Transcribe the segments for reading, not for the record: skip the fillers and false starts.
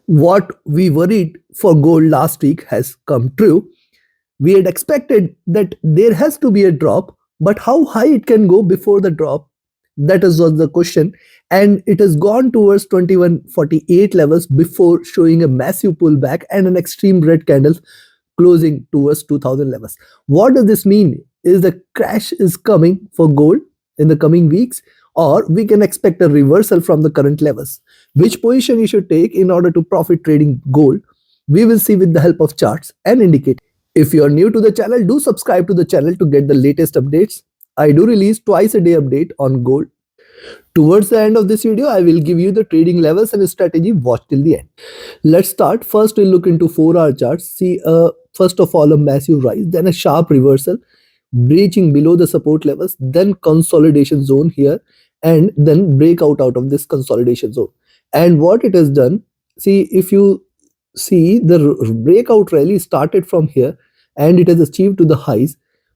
What we worried for gold last week has come true. We had expected that there has to be a drop, but how high it can go before the drop? That is was the question, and it has gone towards 2148 levels before showing a massive pullback and an extreme red candle closing towards 2000 levels. What does this mean? Is the crash is coming for gold in the coming weeks, or we can expect a reversal from the current levels? Which position you should take in order to profit trading gold? We will see with the help of charts and indicators. If you are new to the channel, do subscribe to the channel to get the latest updates. I do release twice a day update on gold. Towards the end of this video, I will give you the trading levels and strategy. Watch till the end. Let's start. First, we'll look into 4-hour charts. See, first of all, a massive rise, then a sharp reversal, breaching below the support levels, then consolidation zone here, and then breakout out of this consolidation zone. And what it has done, see, if you see the breakout rally started from here and it has achieved to the highs,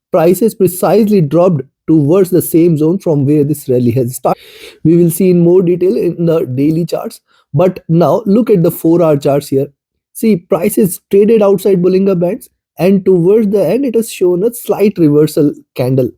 prices precisely dropped towards the same zone from where this rally has started. We will see in more detail in the daily charts, but now look at the 4-hour charts here. See, prices traded outside Bollinger Bands, and towards the end it has shown a slight reversal candle.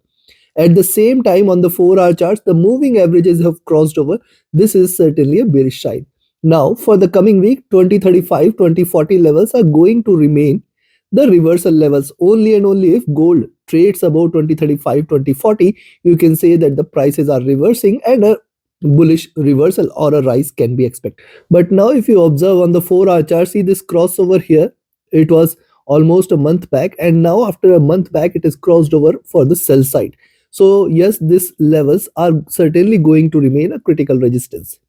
At the same time, on the 4-hour charts, the moving averages have crossed over. This is certainly a bearish sign. Now, for the coming week, 2035, 2040 levels are going to remain the reversal levels only and only if gold trades above 2035, 2040. You can say that the prices are reversing and a bullish reversal or a rise can be expected. But now, if you observe on the 4-hour chart, see this crossover here. It was almost a month back, and now after a month back, it is crossed over for the sell side. So yes, these levels are certainly going to remain a critical resistance.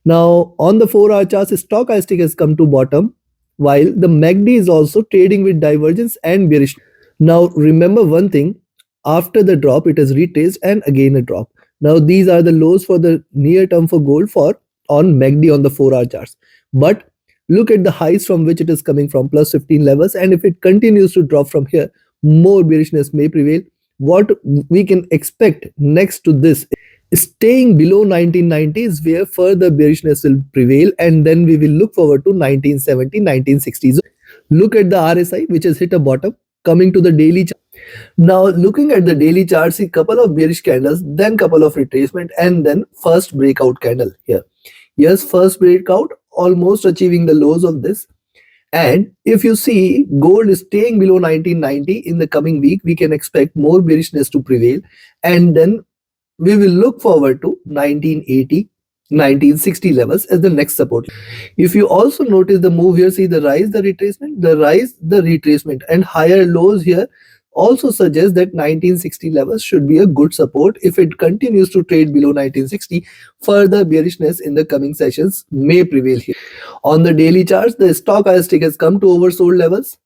Now on the 4-hour chart, stochastic has come to bottom, while the MACD is also trading with divergence and bearish. Now remember one thing, after the drop it has retraced and again a drop. Now these are the lows for the near term for gold for on MACD on the 4-hour charts. But look at the highs from which it is coming from, plus 15 levels, and if it continues to drop from here, more bearishness may prevail. What we can expect next to this, staying below 1990 is where further bearishness will prevail, and then we will look forward to 1970, 1960s. Look at the RSI which has hit a bottom. Coming to the daily chart. Now looking at the daily chart, see couple of bearish candles, then couple of retracement, and then first breakout candle here. Yes, first breakout, almost achieving the lows of this. And if you see gold is staying below 1990 in the coming week, we can expect more bearishness to prevail, and then we will look forward to 1980, 1960 levels as the next support. If you also notice the move here, see the rise, the retracement, the rise, the retracement, and higher lows here also suggests that 1960 levels should be a good support. If it continues to trade below 1960, further bearishness in the coming sessions may prevail here. On the daily charts, the stochastic has come to oversold levels.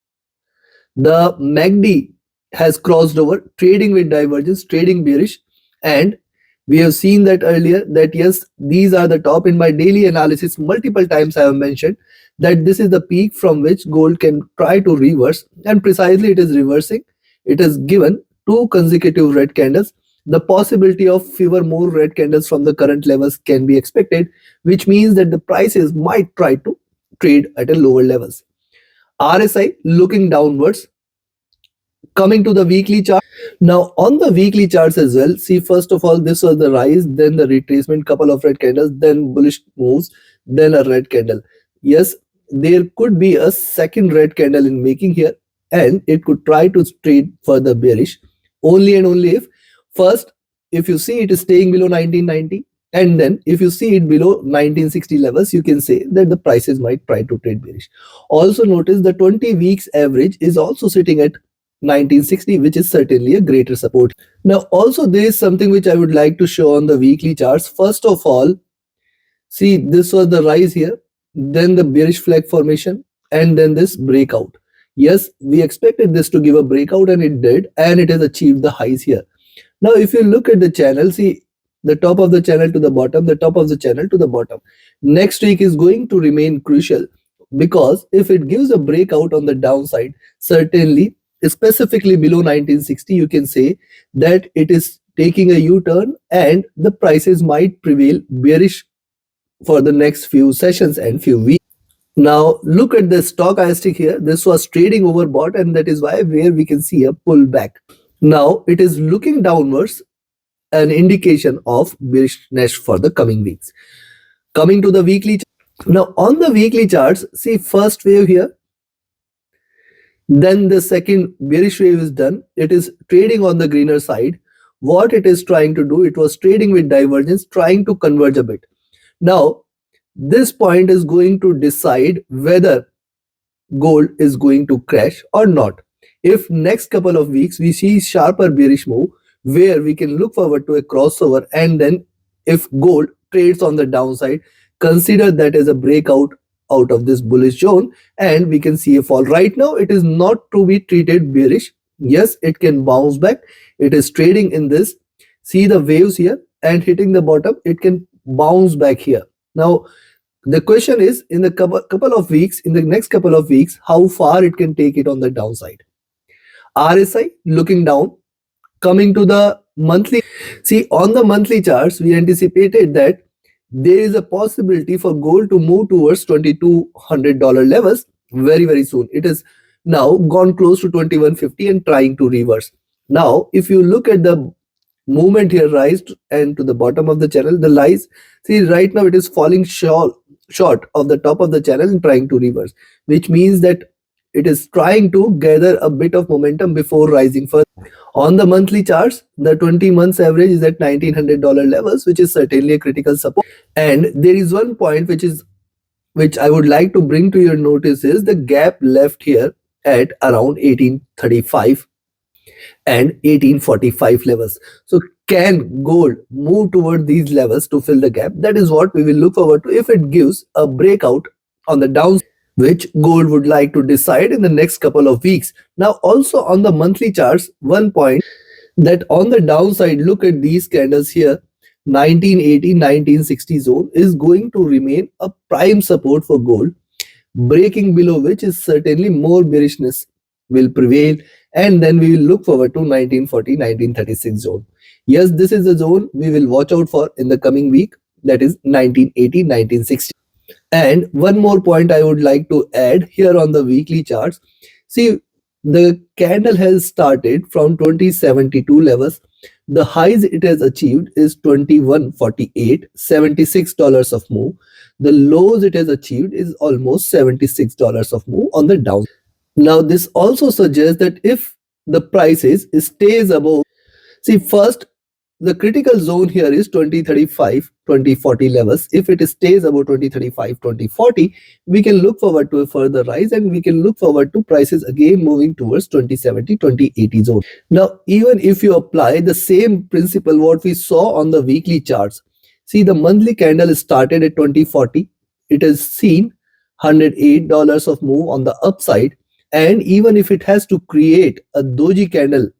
The MACD has crossed over, trading with divergence, trading bearish, and we have seen that earlier that yes, these are the top. In my daily analysis multiple times I have mentioned that this is the peak from which gold can try to reverse, and precisely it is reversing. It has given 2 consecutive red candles. The possibility of fewer more red candles from the current levels can be expected, which means that the prices might try to trade at a lower levels. RSI looking downwards. Coming to the weekly chart. Now on the weekly charts as well, see first of all this was the rise, then the retracement, couple of red candles, then bullish moves, then a red candle. Yes, there could be a second red candle in making here, and it could try to trade further bearish only and only if first, if you see it is staying below 1990, and then if you see it below 1960 levels, you can say that the prices might try to trade bearish. Also notice the 20 weeks average is also sitting at 1960, which is certainly a greater support. Now also there is something which I would like to show on the weekly charts. First of all, see this was the rise here, then the bearish flag formation, and then this breakout. Yes, we expected this to give a breakout, and it did, and it has achieved the highs here. Now if you look at the channel, see the top of the channel to the bottom, the top of the channel to the bottom. Next week is going to remain crucial, because if it gives a breakout on the downside, certainly specifically below 1960, you can say that it is taking a U-turn and the prices might prevail bearish for the next few sessions and few weeks. Now look at the stock stick here. This was trading overbought, and that is why where we can see a pullback. Now it is looking downwards, an indication of bearishness for the coming weeks. Coming to the weekly. Now on the weekly charts, see first wave here, then the second bearish wave is done. It is trading on the greener side. What it is trying to do, it was trading with divergence, trying to converge a bit. Now this point is going to decide whether gold is going to crash or not. If next couple of weeks we see sharper bearish move where we can look forward to a crossover, and then if gold trades on the downside, consider that as a breakout out of this bullish zone, and we can see a fall. Right now it is not to be treated bearish. Yes, it can bounce back. It is trading in this. See the waves here and hitting the bottom. It can bounce back here. Now the question is, in the couple of weeks, in the next couple of weeks, how far it can take it on the downside. RSI looking down, coming to the monthly. See, on the monthly charts, we anticipated that there is a possibility for gold to move towards $2,200 levels very, very soon. It is now gone close to 2150 and trying to reverse. Now, if you look at the movement here, rise and to the bottom of the channel, the lies, see right now it is falling short of the top of the channel and trying to reverse, which means that it is trying to gather a bit of momentum before rising further. On the monthly charts, the 20 months average is at $1,900 levels, which is certainly a critical support. And there is one point which I would like to bring to your notice is the gap left here at around 1835 and 1845 levels. So can gold move toward these levels to fill the gap? That is what we will look forward to if it gives a breakout on the downside, which gold would like to decide in the next couple of weeks. Now also on the monthly charts, one point that on the downside, look at these candles here. 1980-1960 zone is going to remain a prime support for gold, breaking below which is certainly more bearishness will prevail, and then we will look forward to 1940-1936 zone. Yes, this is the zone we will watch out for in the coming week, that is 1980-1960. And one more point I would like to add here on the weekly charts. See, the candle has started from 2072 levels. The highs it has achieved is 2148, $76 of move. The lows it has achieved is almost $76 of move on the down. Now this also suggests that if the prices stays above, see first the critical zone here is 2035 2040 levels. If it stays above 2035 2040, we can look forward to a further rise, and we can look forward to prices again moving towards 2070 2080 zone. Now even if you apply the same principle what we saw on the weekly charts, see the monthly candle started at 2040. It has seen $108 of move on the upside, and even if it has to create a doji candle,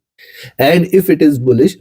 and if it is bullish,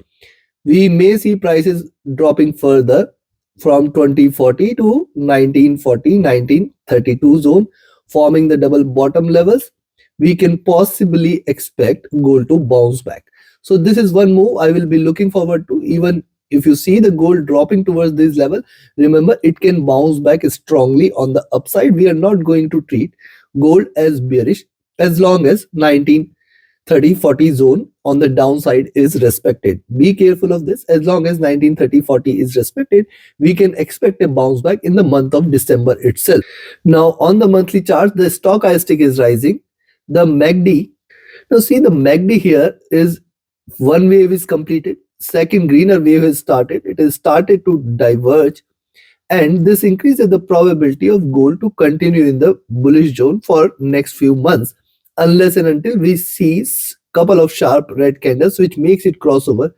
we may see prices dropping further from 2040 to 1940 1932 zone, forming the double bottom levels. We can possibly expect gold to bounce back. So this is one move I will be looking forward to. Even if you see the gold dropping towards this level, remember it can bounce back strongly on the upside. We are not going to treat gold as bearish as long as 1930-40 zone on the downside is respected. Be careful of this. As long as 1930-40 is respected, we can expect a bounce back in the month of December itself. Now on the monthly chart, the stochastic is rising. The MACD, now see the MACD here is one wave is completed. Second greener wave has started. It has started to diverge, and this increases the probability of gold to continue in the bullish zone for next few months, unless and until we see couple of sharp red candles which makes it crossover.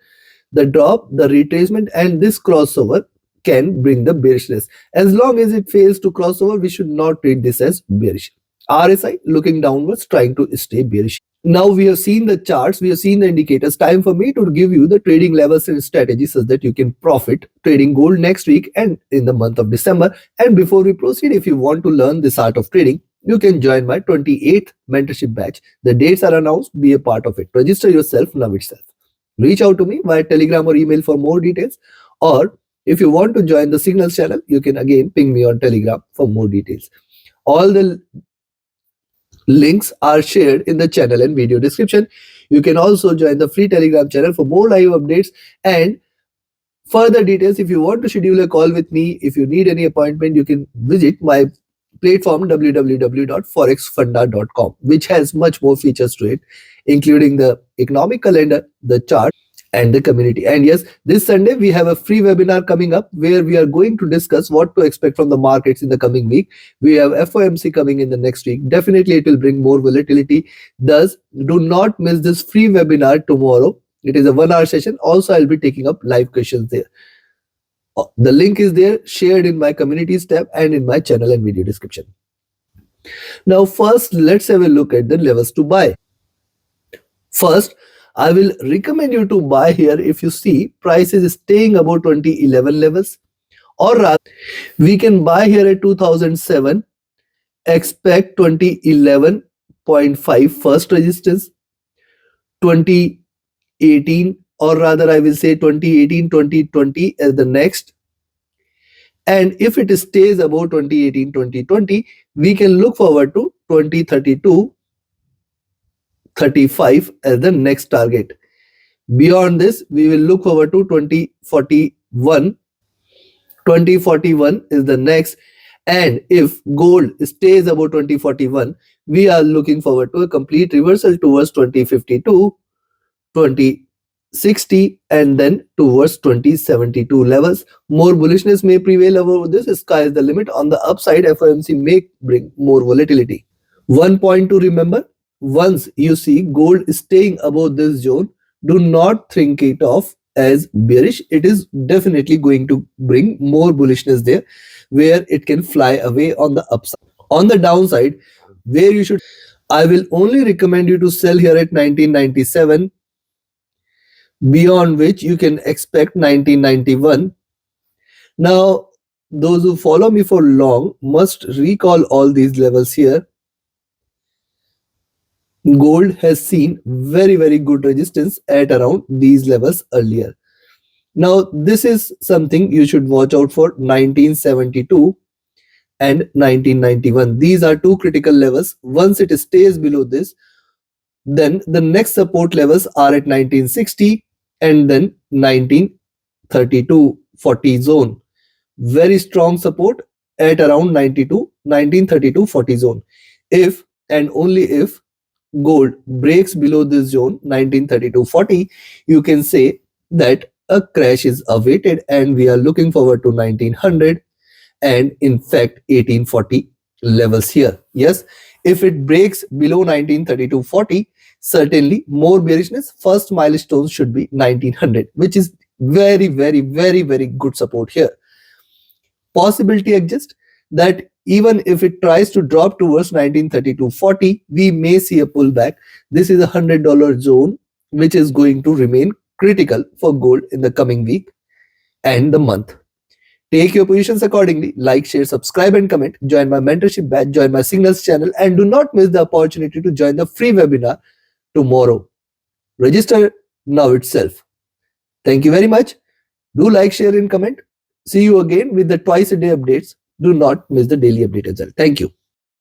The drop, the retracement, and this crossover can bring the bearishness. As long as it fails to crossover, we should not treat this as bearish. RSI looking downwards, trying to stay bearish. Now we have seen the charts, we have seen the indicators. Time for me to give you the trading levels and strategies so that you can profit trading gold next week and in the month of December. And before we proceed, if you want to learn this art of trading, you can join my 28th mentorship batch. The dates are announced. Be a part of it. Register yourself now itself. Reach out to me via Telegram or email for more details. Or if you want to join the Signals channel, you can again ping me on Telegram for more details. All the links are shared in the channel and video description. You can also join the free Telegram channel for more live updates and further details. If you want to schedule a call with me, if you need any appointment, you can visit my platform www.forexfunda.com, which has much more features to it, including the economic calendar, the chart, and the community. And yes, this Sunday we have a free webinar coming up where we are going to discuss what to expect from the markets in the coming week. We have FOMC coming in the next week. Definitely it will bring more volatility. Thus, do not miss this free webinar tomorrow. It is a 1 hour session. Also, I'll be taking up live questions there. The link is there, shared in my communities tab and in my channel and video description. Now, first, let's have a look at the levels to buy. First, I will recommend you to buy here if you see price is staying above 2011 levels, or rather, we can buy here at 2007, expect 2011.5 first resistance, 2018, or rather I will say 2018, 2020 as the next. And if it stays above 2018, 2020, we can look forward to 2032, 35 as the next target. Beyond this, we will look forward to 2041. 2041 is the next. And if gold stays above 2041, we are looking forward to a complete reversal towards 2052, 2060, and then towards 2072 levels. More bullishness may prevail over this. Sky is the limit. On the upside, FOMC may bring more volatility. One point to remember, once you see gold staying above this zone, do not think it off as bearish. It is definitely going to bring more bullishness there, where it can fly away on the upside. On the downside, where you should, I will only recommend you to sell here at 1997, beyond which you can expect 1991. Now, those who follow me for long must recall all these levels here. Gold has seen very good resistance at around these levels earlier. Now, this is something you should watch out for. 1972 and 1991. These are two critical levels. Once it stays below this, then the next support levels are at 1960 and then 1932 40 zone. Very strong support at around 1932 40 zone. If and only if gold breaks below this zone 1932 40, you can say that a crash is awaited and we are looking forward to 1900 and in fact 1840 levels here. Yes, if it breaks below 1932 40, certainly more bearishness. First milestone should be 1900, which is very good support here. Possibility exists that even if it tries to drop towards 1932 40, we may see a pullback. This is a $100 zone which is going to remain critical for gold in the coming week and the month. Take your positions accordingly. Like, share, subscribe and comment. Join my mentorship batch, join my signals channel, and do not miss the opportunity to join the free webinar tomorrow. Register now itself. Thank you very much. Do like, share and comment. See you again with the twice a day updates. Do not miss the daily update as well. Thank you.